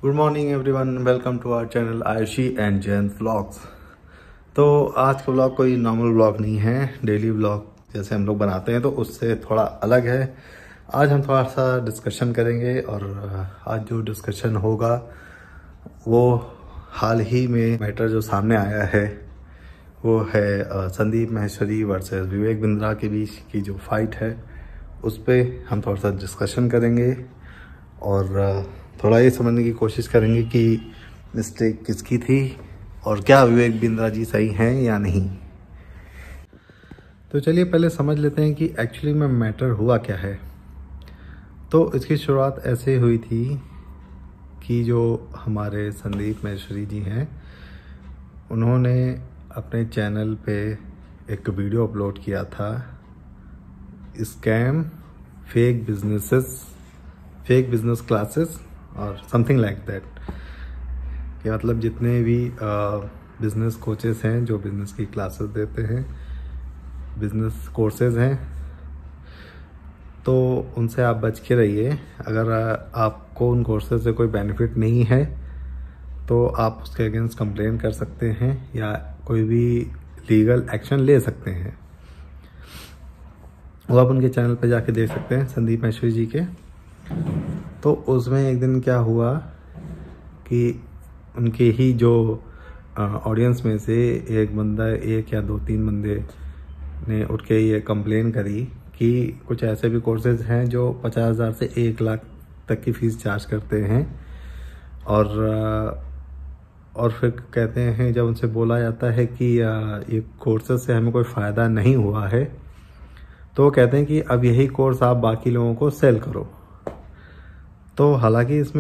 Good morning everyone, welcome to our channel Ayushi and Jain vlogs. तो आज का व्लॉग कोई नॉर्मल व्लॉग नहीं है, डेली व्लॉग जैसे हम लोग बनाते हैं तो उससे थोड़ा अलग है। आज हम थोड़ा सा डिस्कशन करेंगे और आज जो डिस्कशन होगा वो हाल ही में मैटर जो सामने आया है वो है संदीप माहेश्वरी वर्सेस विवेक बिंद्रा के बीच की जो फाइट है उस पर हम थोड़ा सा डिस्कशन करेंगे और थोड़ा ये समझने की कोशिश करेंगे कि मिस्टेक किसकी थी और क्या विवेक बिंद्रा जी सही हैं या नहीं। तो चलिए पहले समझ लेते हैं कि एक्चुअली में मैटर हुआ क्या है। तो इसकी शुरुआत ऐसे हुई थी कि जो हमारे संदीप माहेश्वरी जी हैं उन्होंने अपने चैनल पे एक वीडियो अपलोड किया था, स्कैम फेक बिजनेस क्लासेस और समथिंग लाइक दैट, कि मतलब जितने भी बिजनेस कोचेस हैं जो बिजनेस की क्लासेस देते हैं, बिजनेस कोर्सेज हैं, तो उनसे आप बच के रहिए। अगर आपको उन कोर्सेज से कोई बेनिफिट नहीं है तो आप उसके अगेंस्ट कंप्लेन कर सकते हैं या कोई भी लीगल एक्शन ले सकते हैं। वो आप उनके चैनल पे जाके देख सकते हैं, संदीप माहेश्वरी जी के। तो उसमें एक दिन क्या हुआ कि उनके ही जो ऑडियंस में से एक या दो तीन बंदे ने उठ के ये कंप्लेन करी कि कुछ ऐसे भी कोर्सेज हैं जो 50,000 से 1 लाख तक की फ़ीस चार्ज करते हैं और फिर कहते हैं, जब उनसे बोला जाता है कि ये कोर्सेज से हमें कोई फ़ायदा नहीं हुआ है तो वो कहते हैं कि अब यही कोर्स आप बाकी लोगों को सेल करो। तो हालांकि इस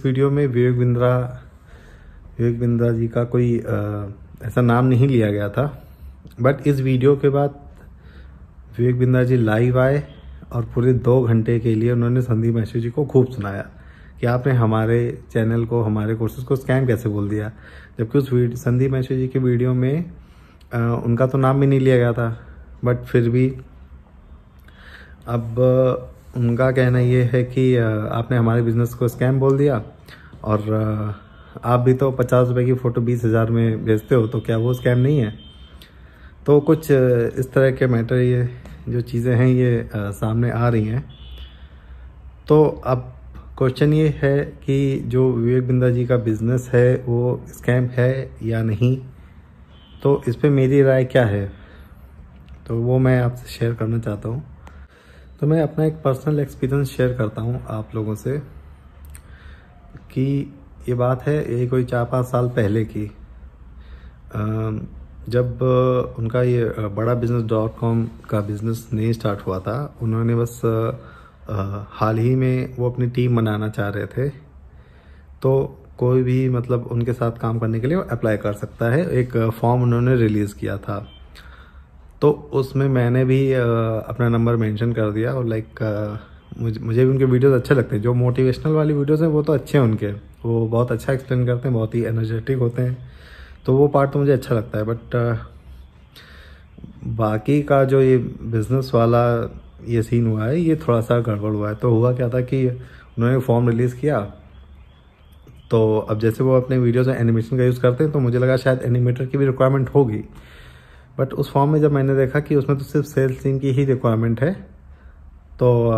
वीडियो में विवेक बिंद्रा जी का कोई ऐसा नाम नहीं लिया गया था, बट इस वीडियो के बाद विवेक बिंद्रा जी लाइव आए और पूरे 2 घंटे के लिए उन्होंने संदीप माहेश्वरी जी को खूब सुनाया कि आपने हमारे चैनल को, हमारे कोर्सेज को स्कैम कैसे बोल दिया, जबकि उस संदीप माहेश्वरी जी के वीडियो में उनका तो नाम भी नहीं लिया गया था। बट फिर भी अब उनका कहना ये है कि आपने हमारे बिजनेस को स्कैम बोल दिया और आप भी तो 50 रुपये की फ़ोटो 20,000 में बेचते हो, तो क्या वो स्कैम नहीं है। तो कुछ इस तरह के मैटर, ये जो चीज़ें हैं ये सामने आ रही हैं। तो अब क्वेश्चन ये है कि जो विवेक बिंद्रा जी का बिज़नेस है वो स्कैम है या नहीं, तो इस पे मेरी राय क्या है तो वो मैं आपसे शेयर करना चाहता हूँ। तो मैं अपना एक पर्सनल एक्सपीरियंस शेयर करता हूँ आप लोगों से कि ये बात है ये कोई 4-5 साल पहले की, जब उनका ये बड़ा बिजनेस.com का बिज़नेस नहीं स्टार्ट हुआ था। उन्होंने बस हाल ही में वो अपनी टीम बनाना चाह रहे थे, तो कोई भी मतलब उनके साथ काम करने के लिए अप्लाई कर सकता है। एक फॉर्म उन्होंने रिलीज़ किया था, तो उसमें मैंने भी अपना नंबर मेंशन कर दिया। और मुझे भी उनके वीडियोस अच्छे लगते हैं, जो मोटिवेशनल वाली वीडियोस हैं वो तो अच्छे हैं उनके, वो बहुत अच्छा एक्सप्लेन करते हैं, बहुत ही एनर्जेटिक होते हैं, तो वो पार्ट तो मुझे अच्छा लगता है। बट बाकी का जो ये बिज़नेस वाला ये सीन हुआ है ये थोड़ा सा गड़बड़ हुआ है। तो हुआ क्या था कि उन्होंने फॉर्म रिलीज़ किया, तो अब जैसे वो अपने वीडियोज़ में एनिमेशन का यूज़ करते हैं तो मुझे लगा शायद एनिमेटर की भी रिक्वायरमेंट होगी। बट उस फॉर्म में जब मैंने देखा कि उसमें तो सिर्फ सेल्स टीम की ही रिक्वायरमेंट है, तो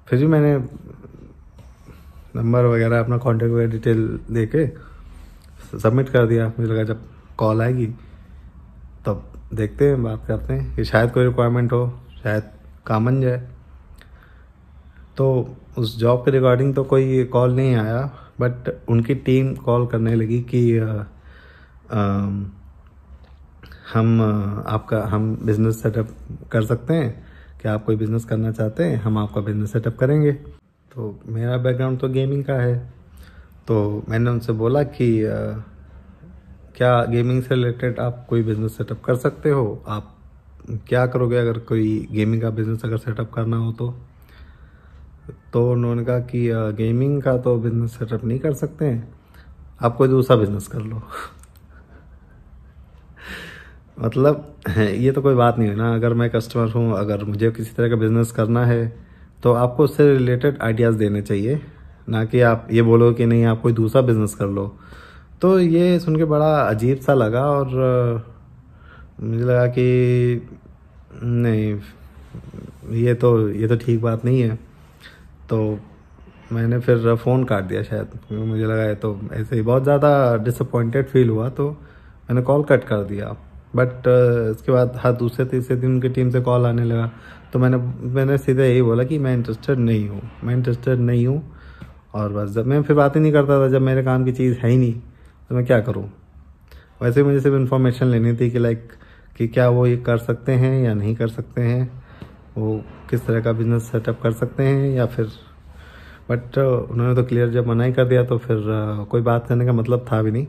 फिर भी मैंने नंबर वगैरह, अपना कॉन्टेक्ट वगैरह डिटेल दे के सबमिट कर दिया। मुझे लगा जब कॉल आएगी तब देखते हैं, बात करते हैं कि शायद कोई रिक्वायरमेंट हो, शायद काम बन जाए। तो उस जॉब के रिगार्डिंग तो कोई कॉल नहीं आया, बट उनकी टीम कॉल करने लगी कि हम बिज़नेस सेटअप कर सकते हैं, क्या आप कोई बिज़नेस करना चाहते हैं, हम आपका बिज़नेस सेटअप करेंगे। तो मेरा बैकग्राउंड तो गेमिंग का है, तो मैंने उनसे बोला कि क्या गेमिंग से रिलेटेड आप कोई बिज़नेस सेटअप कर सकते हो, आप क्या करोगे अगर कोई गेमिंग का बिज़नेस अगर सेटअप करना हो तो उन्होंने कहा कि गेमिंग का तो बिज़नेस सेटअप नहीं कर सकते हैं, आप कोई दूसरा बिज़नेस कर लो। मतलब ये तो कोई बात नहीं है ना। अगर मैं कस्टमर हूँ, अगर मुझे किसी तरह का बिज़नेस करना है तो आपको उससे रिलेटेड आइडियाज़ देने चाहिए। ना कि आप ये बोलो कि नहीं आप कोई दूसरा बिजनेस कर लो। तो ये सुन के बड़ा अजीब सा लगा और मुझे लगा कि नहीं, ये तो ठीक बात नहीं है। तो मैंने फिर फ़ोन काट दिया शायद, क्योंकि मुझे लगा है तो ऐसे ही बहुत ज़्यादा डिसअपॉइंटेड फील हुआ, तो मैंने कॉल कट कर दिया। बट इसके बाद हर दूसरे तीसरे दिन उनकी टीम से कॉल आने लगा, तो मैंने सीधे यही बोला कि मैं इंटरेस्टेड नहीं हूँ। और बस जब मैं फिर बात ही नहीं करता था, जब मेरे काम की चीज़ है ही नहीं तो मैं क्या करूँ। वैसे मुझे सिर्फ इन्फॉर्मेशन लेनी थी कि क्या वो ये कर सकते हैं या नहीं कर सकते हैं, वो किस तरह का बिज़नेस सेटअप कर सकते हैं या फिर। बट उन्होंने तो क्लियर जब मना ही कर दिया तो फिर कोई बात करने का मतलब था भी नहीं।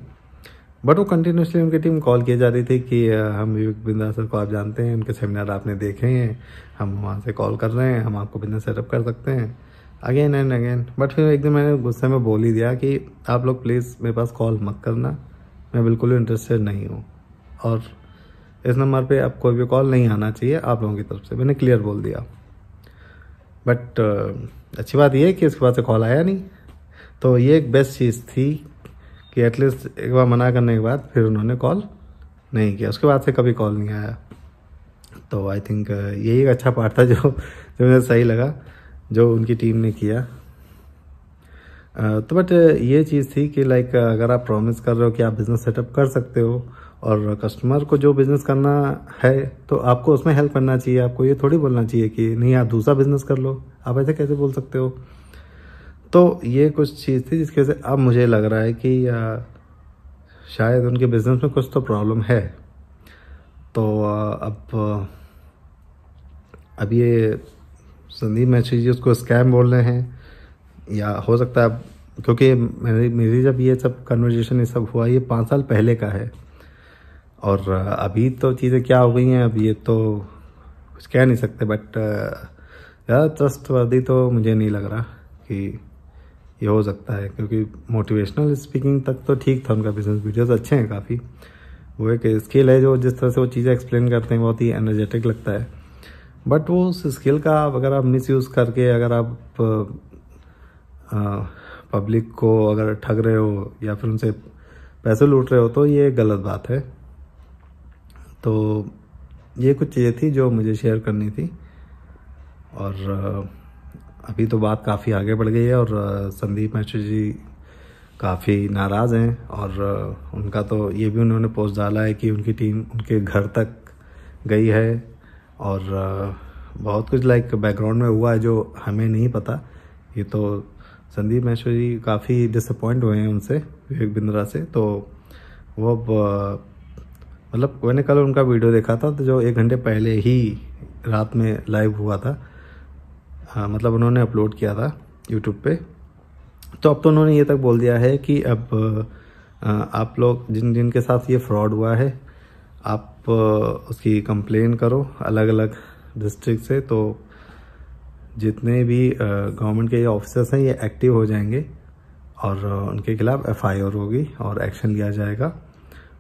बट वो कंटिन्यूसली उनकी टीम कॉल किए जा रही थी कि हम विवेक बिंद्रा सर को आप जानते हैं, उनके सेमिनार आपने देखे हैं, हम वहाँ से कॉल कर रहे हैं, हम आपको बिजनेस सेटअप कर सकते हैं, अगेन एंड अगेन। बट फिर एक दिन मैंने गुस्से में बोल ही दिया कि आप लोग प्लीज़ मेरे पास कॉल मत करना, मैं बिल्कुल इंटरेस्टेड नहीं हूँ, और इस नंबर पे अब कोई भी कॉल नहीं आना चाहिए आप लोगों की तरफ से, मैंने क्लियर बोल दिया। बट अच्छी बात यह है कि इसके बाद से कॉल आया नहीं। तो ये एक बेस्ट चीज़ थी कि एटलीस्ट एक बार मना करने के बाद फिर उन्होंने कॉल नहीं किया, उसके बाद से कभी कॉल नहीं आया। तो आई थिंक यही एक अच्छा पार्ट था जो मुझे सही लगा जो उनकी टीम ने किया। तो बट ये चीज़ थी कि लाइक अगर आप प्रॉमिस कर रहे हो कि आप बिज़नेस सेटअप कर सकते हो और कस्टमर को जो बिज़नेस करना है तो आपको उसमें हेल्प करना चाहिए। आपको ये थोड़ी बोलना चाहिए कि नहीं आप दूसरा बिज़नेस कर लो, आप ऐसे कैसे बोल सकते हो। तो ये कुछ चीज़ थी जिसकी वजह से अब मुझे लग रहा है कि शायद उनके बिज़नेस में कुछ तो प्रॉब्लम है। तो अब ये संदीप मैत्री जी उसको स्कैम बोल रहे हैं, या हो सकता है क्योंकि मेरी जब ये सब कन्वर्जेशन ये सब हुआ ये 5 साल पहले का है, और अभी तो चीज़ें क्या हो गई हैं अब ये तो कुछ कह नहीं सकते। बट ज़्यादा ट्रस्टवर्दी तो मुझे नहीं लग रहा कि ये हो सकता है, क्योंकि मोटिवेशनल स्पीकिंग तक तो ठीक था उनका, बिजनेस वीडियोस अच्छे हैं काफ़ी, वो एक स्किल है जो जिस तरह से वो चीज़ें एक्सप्लेन करते हैं बहुत ही एनर्जेटिक लगता है। बट वो उस स्किल का अगर आप मिसयूज़ करके अगर आप पब्लिक को अगर ठग रहे हो या फिर उनसे पैसे लूट रहे हो तो ये गलत बात है। तो ये कुछ चीज़ें थी जो मुझे शेयर करनी थी, और अभी तो बात काफ़ी आगे बढ़ गई है और संदीप मैत्री जी काफ़ी नाराज़ हैं, और उनका तो ये भी उन्होंने पोस्ट डाला है कि उनकी टीम उनके घर तक गई है, और बहुत कुछ लाइक बैकग्राउंड में हुआ है जो हमें नहीं पता। ये तो संदीप मैत्री जी काफ़ी डिसअपॉइंट हुए हैं उनसे, विवेक बिंद्रा से। तो वो मतलब मैंने कल उनका वीडियो देखा था तो जो 1 घंटे पहले ही रात में लाइव हुआ था, मतलब उन्होंने अपलोड किया था यूट्यूब पे। तो अब तो उन्होंने ये तक बोल दिया है कि अब आप लोग जिनके साथ ये फ्रॉड हुआ है आप उसकी कंप्लेन करो अलग अलग डिस्ट्रिक्ट से, तो जितने भी गवर्नमेंट के ये ऑफिसर्स हैं ये एक्टिव हो जाएंगे और उनके खिलाफ FIR होगी और एक्शन लिया जाएगा,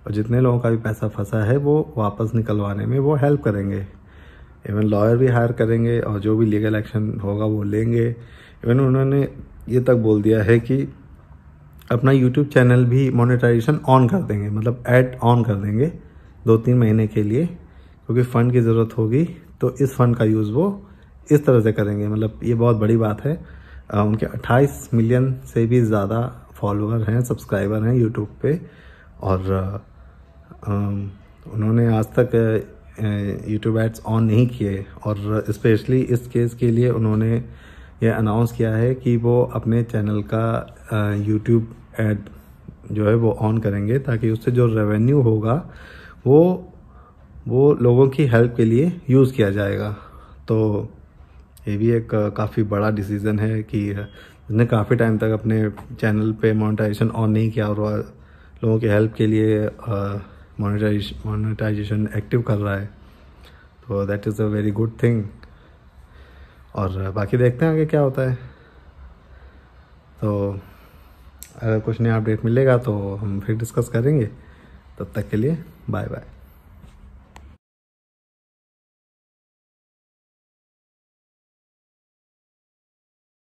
और जितने लोगों का भी पैसा फंसा है वो वापस निकलवाने में वो हेल्प करेंगे। इवन लॉयर भी हायर करेंगे और जो भी लीगल एक्शन होगा वो लेंगे। इवन उन्होंने ये तक बोल दिया है कि अपना यूट्यूब चैनल भी मोनेटाइजेशन ऑन कर देंगे, मतलब ऐड ऑन कर देंगे 2-3 महीने के लिए, क्योंकि फ़ंड की ज़रूरत होगी तो इस फंड का यूज़ वो इस तरह से करेंगे। मतलब ये बहुत बड़ी बात है। उनके 28 मिलियन से भी ज़्यादा फॉलोअर हैं, सब्सक्राइबर हैं यूट्यूब पे, और उन्होंने आज तक यूट्यूब एड्स ऑन नहीं किए, और स्पेशली इस केस के लिए उन्होंने ये अनाउंस किया है कि वो अपने चैनल का यूट्यूब एड जो है वो ऑन करेंगे, ताकि उससे जो रेवेन्यू होगा वो लोगों की हेल्प के लिए यूज़ किया जाएगा। तो ये भी एक काफ़ी बड़ा डिसीज़न है कि जिसने काफ़ी टाइम तक अपने चैनल पे मोनेटाइजेशन ऑन नहीं किया और लोगों की हेल्प के लिए मोनेटाइजेशन एक्टिव कर रहा है, तो that is a very good thing. और बाकी देखते हैं आगे क्या होता है। तो अगर कुछ नया अपडेट मिलेगा तो हम फिर डिस्कस करेंगे। तब तक के लिए बाय बाय।